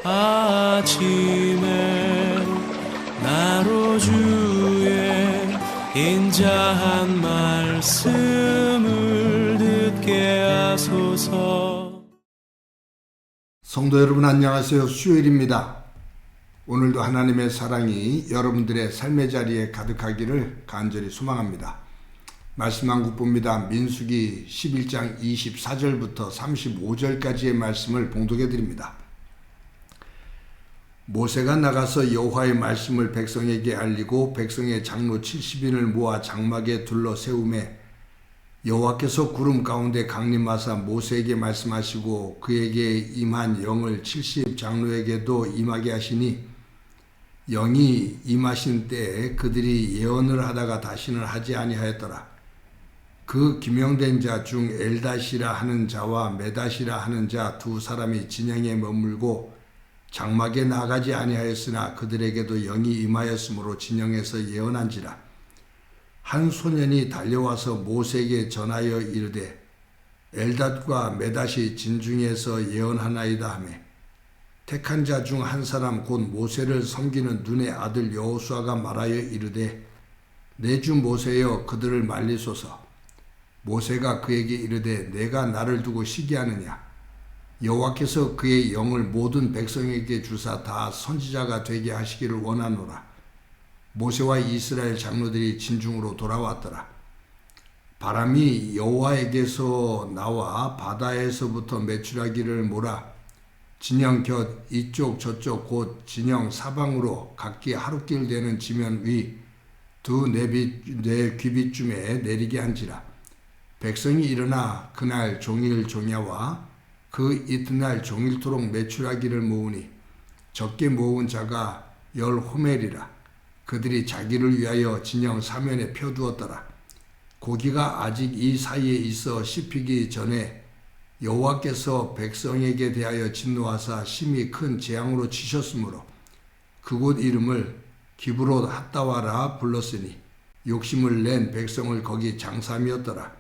아침에 나로 주의 인자한 말씀을 듣게 하소서. 성도 여러분 안녕하세요. 수요일입니다. 오늘도 하나님의 사랑이 여러분들의 삶의 자리에 가득하기를 간절히 소망합니다. 말씀 한 국봅니다. 민수기 11장 24절부터 35절까지의 말씀을 봉독해 드립니다. 모세가 나가서 여호와의 말씀을 백성에게 알리고 백성의 장로 70인을 모아 장막에 둘러 세우매 여호와께서 구름 가운데 강림하사 모세에게 말씀하시고 그에게 임한 영을 70 장로에게도 임하게 하시니 영이 임하신 때에 그들이 예언을 하다가 다시는 하지 아니하였더라. 그 기명된 자 중 엘닷이라 하는 자와 메닷이라 하는 자 두 사람이 진영에 머물고 장막에 나가지 아니하였으나 그들에게도 영이 임하였으므로 진영에서 예언한지라. 한 소년이 달려와서 모세에게 전하여 이르되 엘닷과 메닷이 진중에서 예언하나이다 하며 택한 자 중 한 사람 곧 모세를 섬기는 눈의 아들 여호수아가 말하여 이르되 내 주 모세여 그들을 말리소서. 모세가 그에게 이르되 내가 나를 두고 시기하느냐. 여호와께서 그의 영을 모든 백성에게 주사 다 선지자가 되게 하시기를 원하노라. 모세와 이스라엘 장로들이 진중으로 돌아왔더라. 바람이 여호와에게서 나와 바다에서부터 메추라기를 몰아 진영 곁 이쪽 저쪽 곧 진영 사방으로 각기 하루길 되는 지면 위 두 내귀빗쯤에 내리게 한지라. 백성이 일어나 그날 종일 종야와 그 이튿날 종일토록 메추라기를 모으니 적게 모은 자가 10호멜이라. 그들이 자기를 위하여 진영 사면에 펴두었더라. 고기가 아직 이 사이에 있어 씹히기 전에 여호와께서 백성에게 대하여 진노하사 심히 큰 재앙으로 치셨으므로 그곳 이름을 기브롯 핫다와라 불렀으니 욕심을 낸 백성을 거기 장삼이었더라.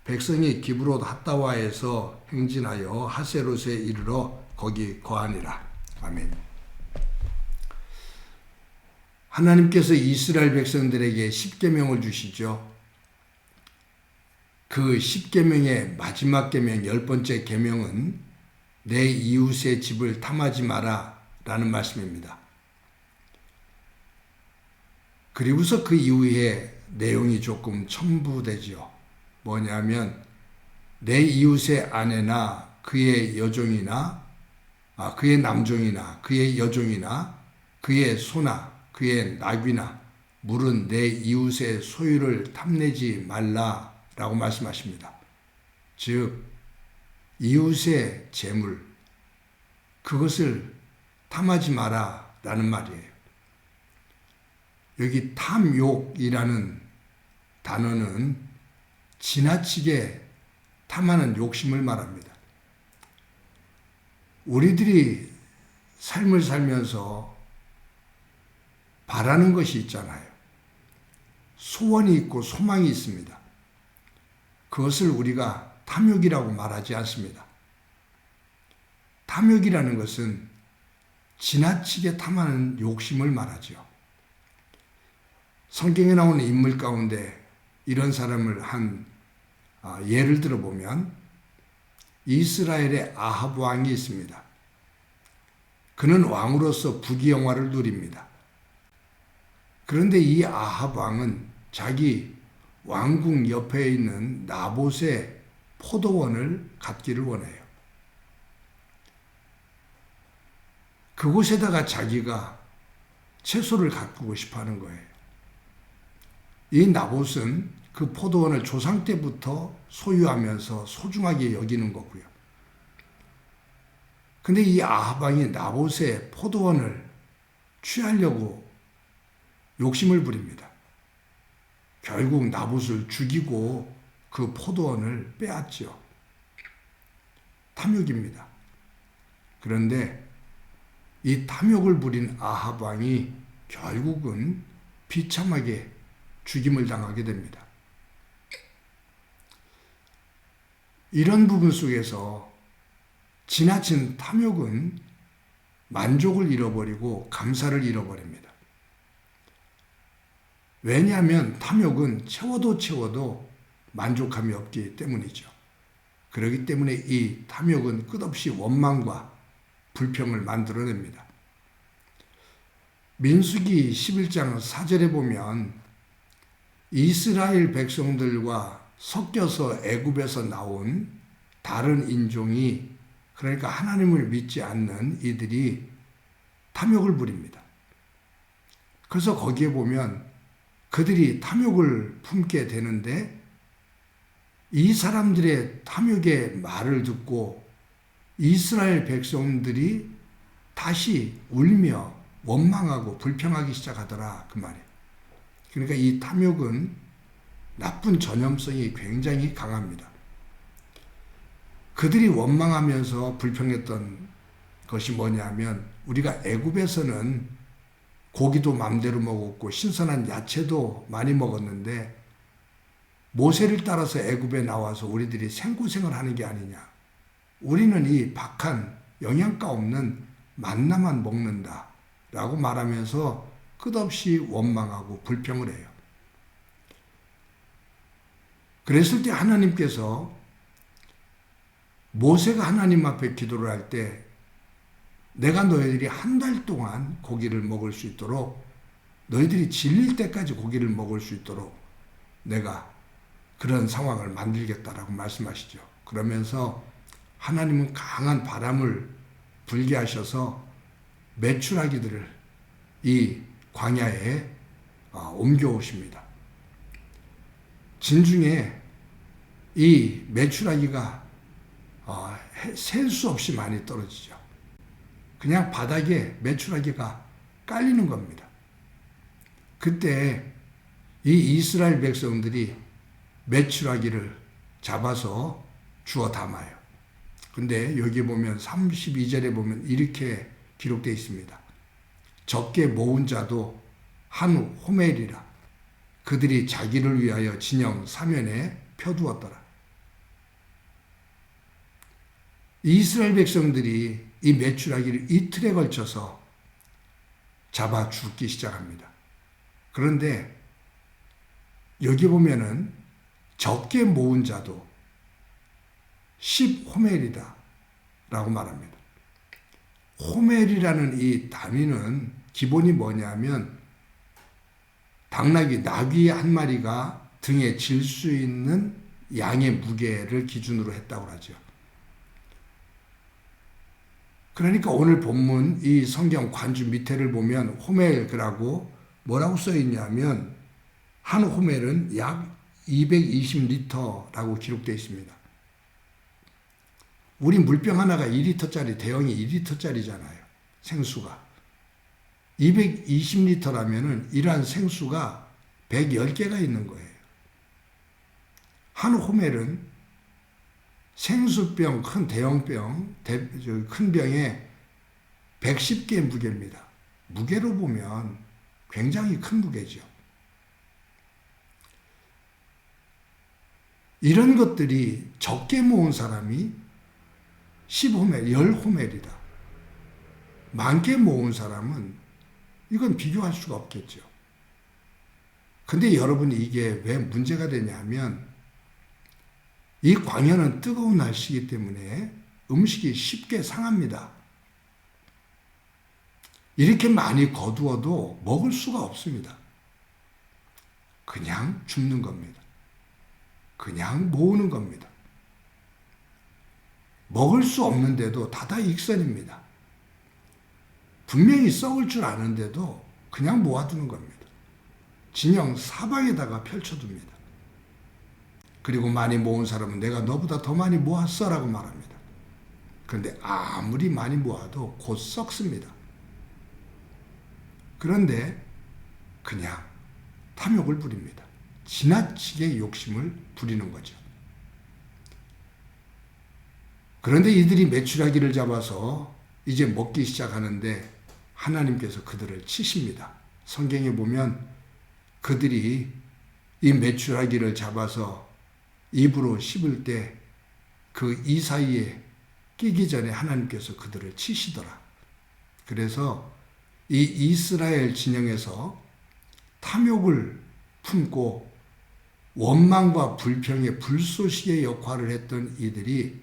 백성이 기브롯 핫다와에서 행진하여 하세롯에 이르러 거기 거하니라. 아멘. 하나님께서 이스라엘 백성들에게 십계명을 주시죠. 그 십계명의 마지막 계명 10번째 계명은 내 이웃의 집을 탐하지 마라 라는 말씀입니다. 그리고서 그 이후에 내용이 조금 첨부되죠. 뭐냐면 내 이웃의 아내나 그의 여종이나 그의 남종이나 그의 여종이나 그의 소나 그의 나귀나 물은 내 이웃의 소유를 탐내지 말라라고 말씀하십니다. 즉 이웃의 재물 그것을 탐하지 마라라는 말이에요. 여기 탐욕이라는 단어는 지나치게 탐하는 욕심을 말합니다. 우리들이 삶을 살면서 바라는 것이 있잖아요. 소원이 있고 소망이 있습니다. 그것을 우리가 탐욕이라고 말하지 않습니다. 탐욕이라는 것은 지나치게 탐하는 욕심을 말하죠. 성경에 나오는 인물 가운데 이런 사람을 예를 들어보면 이스라엘의 아합 왕이 있습니다. 그는 왕으로서 부귀영화를 누립니다. 그런데 이 아합 왕은 자기 왕궁 옆에 있는 나봇의 포도원을 갖기를 원해요. 그곳에다가 자기가 채소를 가꾸고 싶어 하는 거예요. 이 나봇은 그 포도원을 조상 때부터 소유하면서 소중하게 여기는 거고요. 근데 이 아합 왕이 나봇의 포도원을 취하려고 욕심을 부립니다. 결국 나봇을 죽이고 그 포도원을 빼앗죠. 탐욕입니다. 그런데 이 탐욕을 부린 아합 왕이 결국은 비참하게 죽임을 당하게 됩니다. 이런 부분 속에서 지나친 탐욕은 만족을 잃어버리고 감사를 잃어버립니다. 왜냐하면 탐욕은 채워도 만족함이 없기 때문이죠. 그렇기 때문에 이 탐욕은 끝없이 원망과 불평을 만들어냅니다. 민수기 11장 4절에 보면 이스라엘 백성들과 섞여서 애굽에서 나온 다른 인종이, 그러니까 하나님을 믿지 않는 이들이 탐욕을 부립니다. 그래서 거기에 보면 그들이 탐욕을 품게 되는데 이 사람들의 탐욕의 말을 듣고 이스라엘 백성들이 다시 울며 원망하고 불평하기 시작하더라, 그 말이에요. 그러니까 이 탐욕은 나쁜 전염성이 굉장히 강합니다. 그들이 원망하면서 불평했던 것이 뭐냐면, 우리가 애굽에서는 고기도 맘대로 먹었고 신선한 야채도 많이 먹었는데 모세를 따라서 애굽에 나와서 우리들이 생고생을 하는 게 아니냐. 우리는 이 박한 영양가 없는 만나만 먹는다 라고 말하면서 끝없이 원망하고 불평을 해요. 그랬을 때 하나님께서 모세가 하나님 앞에 기도를 할 때 내가 너희들이 한 달 동안 고기를 먹을 수 있도록, 너희들이 질릴 때까지 고기를 먹을 수 있도록 내가 그런 상황을 만들겠다라고 말씀하시죠. 그러면서 하나님은 강한 바람을 불게 하셔서 메추라기들을 이 광야에 옮겨오십니다. 진중에 이 메추라기가 셀 수 없이 많이 떨어지죠. 그냥 바닥에 메추라기가 깔리는 겁니다. 그때 이 이스라엘 백성들이 메추라기를 잡아서 주워 담아요. 근데 여기 보면 32절에 보면 이렇게 기록되어 있습니다. 적게 모은 자도 한 호멜이라 그들이 자기를 위하여 진영 사면에 펴두었더라. 이스라엘 백성들이 이 메추라기를 이틀에 걸쳐서 잡아 죽기 시작합니다. 그런데 여기 보면은 적게 모은 자도 10호멜이다 라고 말합니다. 호멜이라는 이 단위는 기본이 뭐냐면 나귀 한 마리가 등에 질 수 있는 양의 무게를 기준으로 했다고 하죠. 그러니까 오늘 본문 이 성경 관주 밑에를 보면 호멜이라고 뭐라고 써 있냐면 한 호멜은 약 220리터라고 기록되어 있습니다. 우리 물병 하나가 2리터짜리, 대형이 2리터짜리잖아요. 생수가. 220리터라면은 이러한 생수가 110개가 있는 거예요. 한 호멜은 생수병, 큰 대형병, 큰 병에 110개의 무게입니다. 무게로 보면 굉장히 큰 무게죠. 이런 것들이 적게 모은 사람이 10호멜, 10호멜이다. 많게 모은 사람은 이건 비교할 수가 없겠죠. 근데 여러분이 이게 왜 문제가 되냐면 이 광야는 뜨거운 날씨이기 때문에 음식이 쉽게 상합니다. 이렇게 많이 거두어도 먹을 수가 없습니다. 그냥 줍는 겁니다. 그냥 모으는 겁니다. 먹을 수 없는데도 다다익선입니다. 분명히 썩을 줄 아는데도 그냥 모아두는 겁니다. 진영 사방에다가 펼쳐둡니다. 그리고 많이 모은 사람은 내가 너보다 더 많이 모았어 라고 말합니다. 그런데 아무리 많이 모아도 곧 썩습니다. 그런데 그냥 탐욕을 부립니다. 지나치게 욕심을 부리는 거죠. 그런데 이들이 메추라기를 잡아서 이제 먹기 시작하는데 하나님께서 그들을 치십니다. 성경에 보면 그들이 이 메추라기를 잡아서 입으로 씹을 때 그 이 사이에 끼기 전에 하나님께서 그들을 치시더라. 그래서 이 이스라엘 진영에서 탐욕을 품고 원망과 불평의 불쏘시의 역할을 했던 이들이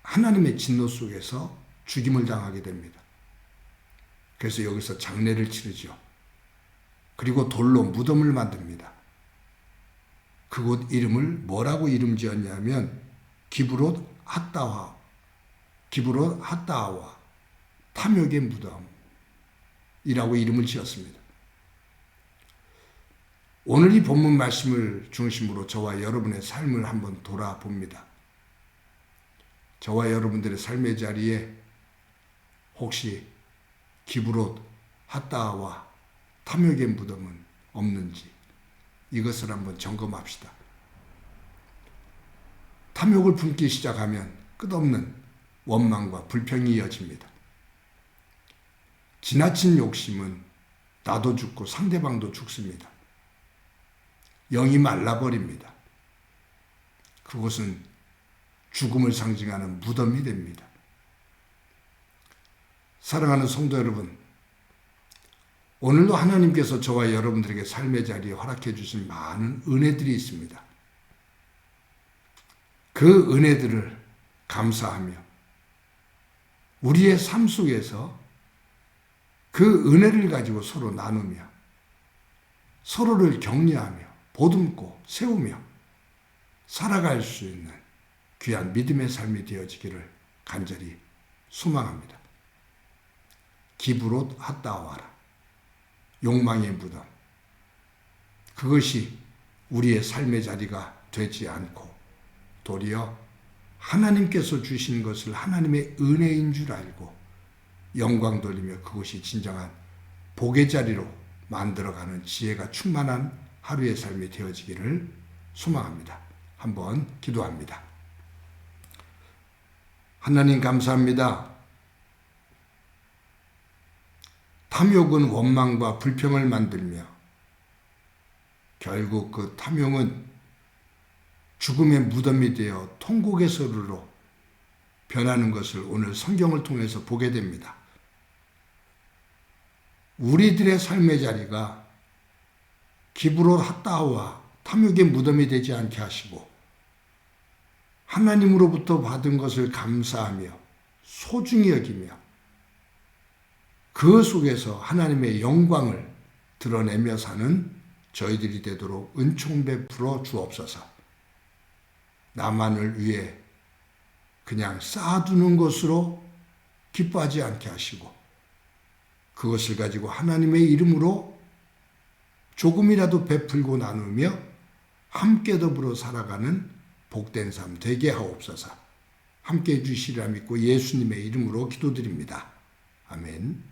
하나님의 진노 속에서 죽임을 당하게 됩니다. 그래서 여기서 장례를 치르죠. 그리고 돌로 무덤을 만듭니다. 그곳 이름을 뭐라고 이름 지었냐면 기브롯 핫다와 탐욕의 무덤이라고 이름을 지었습니다. 오늘 이 본문 말씀을 중심으로 저와 여러분의 삶을 한번 돌아봅니다. 저와 여러분들의 삶의 자리에 혹시 기브롯 핫다와 탐욕의 무덤은 없는지 이것을 한번 점검합시다. 탐욕을 품기 시작하면 끝없는 원망과 불평이 이어집니다. 지나친 욕심은 나도 죽고 상대방도 죽습니다. 영이 말라버립니다. 그곳은 죽음을 상징하는 무덤이 됩니다. 사랑하는 성도 여러분, 오늘도 하나님께서 저와 여러분들에게 삶의 자리에 허락해 주신 많은 은혜들이 있습니다. 그 은혜들을 감사하며 우리의 삶 속에서 그 은혜를 가지고 서로 나누며 서로를 격려하며 보듬고 세우며 살아갈 수 있는 귀한 믿음의 삶이 되어지기를 간절히 소망합니다. 기브롯 핫다와라, 욕망의 무덤, 그것이 우리의 삶의 자리가 되지 않고 도리어 하나님께서 주신 것을 하나님의 은혜인 줄 알고 영광 돌리며 그것이 진정한 복의 자리로 만들어가는 지혜가 충만한 하루의 삶이 되어지기를 소망합니다. 한번 기도합니다. 하나님 감사합니다. 탐욕은 원망과 불평을 만들며 결국 그 탐욕은 죽음의 무덤이 되어 통곡의 서루로 변하는 것을 오늘 성경을 통해서 보게 됩니다. 우리들의 삶의 자리가 기브롯 핫다와 탐욕의 무덤이 되지 않게 하시고 하나님으로부터 받은 것을 감사하며 소중히 여기며 그 속에서 하나님의 영광을 드러내며 사는 저희들이 되도록 은총 베풀어 주옵소서. 나만을 위해 그냥 쌓아두는 것으로 기뻐하지 않게 하시고 그것을 가지고 하나님의 이름으로 조금이라도 베풀고 나누며 함께 더불어 살아가는 복된 삶 되게 하옵소서. 함께 해주시리라 믿고 예수님의 이름으로 기도드립니다. 아멘.